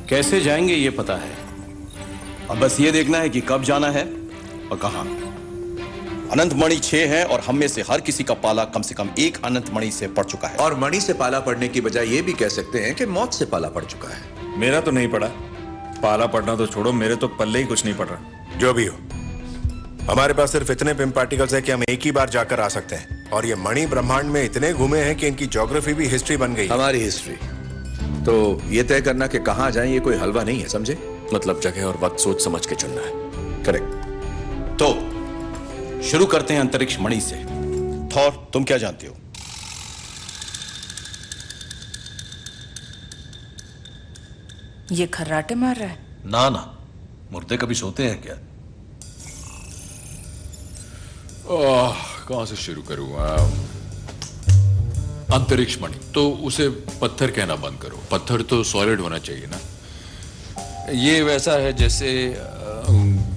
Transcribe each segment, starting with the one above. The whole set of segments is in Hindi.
कैसे जाएंगे ये पता है, अब बस ये देखना है कि कब जाना है और कहां। अनंत मणि 6 है और हम में से हर किसी का पाला कम से कम एक अनंत मणि से पड़ चुका है। और मणि से पाला पड़ने की बजाय ये भी कह सकते हैं कि मौत से पाला पड़ चुका है। मेरा तो नहीं पड़ा, पाला पड़ना तो छोड़ो, मेरे तो पल्ले ही कुछ नहीं पड़ रहा। जो भी हो, हमारे पास सिर्फ इतने पिम पार्टिकल्स है कि हम एक ही बार जाकर आ सकते हैं, और ये मणि ब्रह्मांड में इतने घूमे हैं कि इनकी ज्योग्राफी भी हिस्ट्री बन गई। हमारी हिस्ट्री तो ये तय करना कि कहां जाएं ये कोई हलवा नहीं है, समझे? मतलब जगह और वक्त सोच समझ के चुनना है। करेक्ट। तो शुरू करते हैं अंतरिक्ष मणि से। थॉर, तुम क्या जानते हो? ये खर्राटे मार रहा है? ना ना, मुर्दे कभी सोते हैं क्या? कहां से शुरू करूं? अंतरिक्ष मणि तो उसे पत्थर कहना बंद करो। पत्थर तो सॉलिड होना चाहिए ना। ये वैसा है जैसे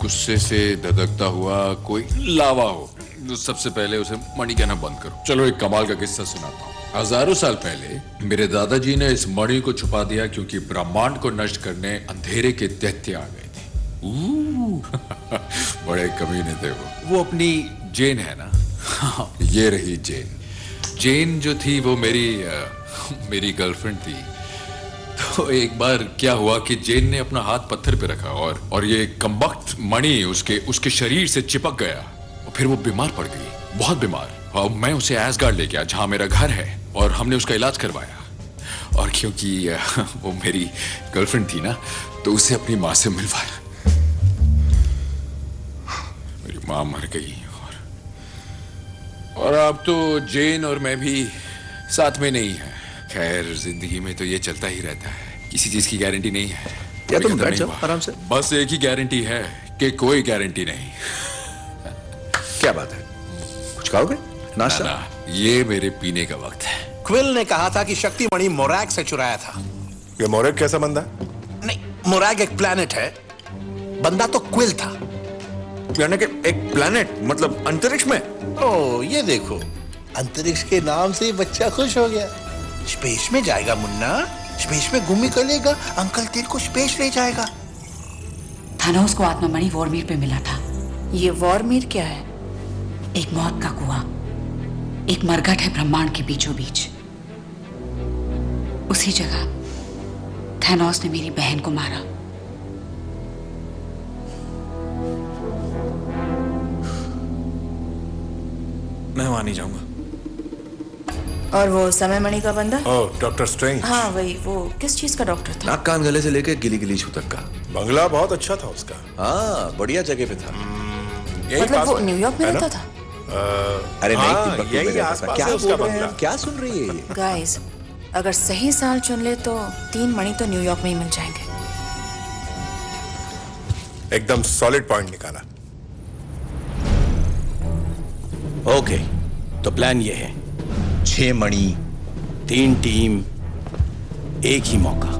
गुस्से से धधकता हुआ कोई लावा हो। तो सबसे पहले उसे मणि कहना बंद करो। चलो एक कमाल का किस्सा सुनाता हूँ। हजारों साल पहले मेरे दादाजी ने इस मणि को छुपा दिया क्योंकि ब्रह्मांड को नष्ट करने अंधेरे के दैत्य आ गए थे। बड़े कमीने थे वो अपनी जेन है ना। ये रही जेन। जेन जो थी वो मेरी गर्लफ्रेंड थी। तो एक बार क्या हुआ कि जेन ने अपना हाथ पत्थर पे रखा और ये कमबख्त मणि उसके शरीर से चिपक गया और फिर वो बीमार पड़ गई, बहुत बीमार। और मैं उसे एसगार्ड ले गया जहां मेरा घर है और हमने उसका इलाज करवाया। और क्योंकि वो मेरी गर्लफ्रेंड थी ना, तो उसे अपनी माँ से मिलवाया। मेरी माँ मर गई और अब तो जेन और मैं भी साथ में नहीं है। खैर, जिंदगी में तो ये चलता ही रहता है, किसी चीज की गारंटी नहीं है। या तुम बैठ जाओ आराम से। बस एक ही गारंटी है कि कोई गारंटी नहीं। क्या बात है, कुछ खाओगे? नाश्ता? ना, ये मेरे पीने का वक्त है। क्विल ने कहा था कि शक्ति मणि मोरैग से चुराया था। ये मोरैग कैसा बंदा? नहीं, मोरैग एक प्लेनेट है, बंदा तो क्विल था। यानी कि एक प्लेनेट, मतलब अंतरिक्ष में? ओ, ये देखो, अंतरिक्ष के नाम से बच्चा खुश हो गया। स्पेस में जाएगा मुन्ना, स्पेस में घूमी करेगा, अंकल तेरे को स्पेस ले जाएगा। थानोस को आत्ममणि वॉरमीर पे मिला था। ये वॉरमीर क्या है? एक मौत का कुआं, एक मरघट है ब्रह्मांड के बीचों बीच। उसी जगह थानोस ने मेरी बहन को मारा। मैं वहां नहीं जाऊंगा। और वो समय मणि का बंदा? ओह, डॉक्टर स्ट्रेंज। हाँ वही, वो किस चीज का डॉक्टर था? नाक कान गले से लेके गिली गिली छू तक का। बंगला बहुत अच्छा था उसका। हाँ, बढ़िया जगह पे था। मतलब वो न्यूयॉर्क में रहता था? अरे नहीं, हाँ, तिब्बत में यही रहता था। आसपास क्या है उसका बोल रहे हैं बंगला। आप? क्या सुन रही है ये? गाइस, अगर सही साल चुन ले तो 3 मणि तो न्यूयॉर्क में ही मिल जाएंगे। एकदम सॉलिड पॉइंट निकाला। ओके, तो प्लान ये है, 6 मणि, 3 टीम, एक ही मौका।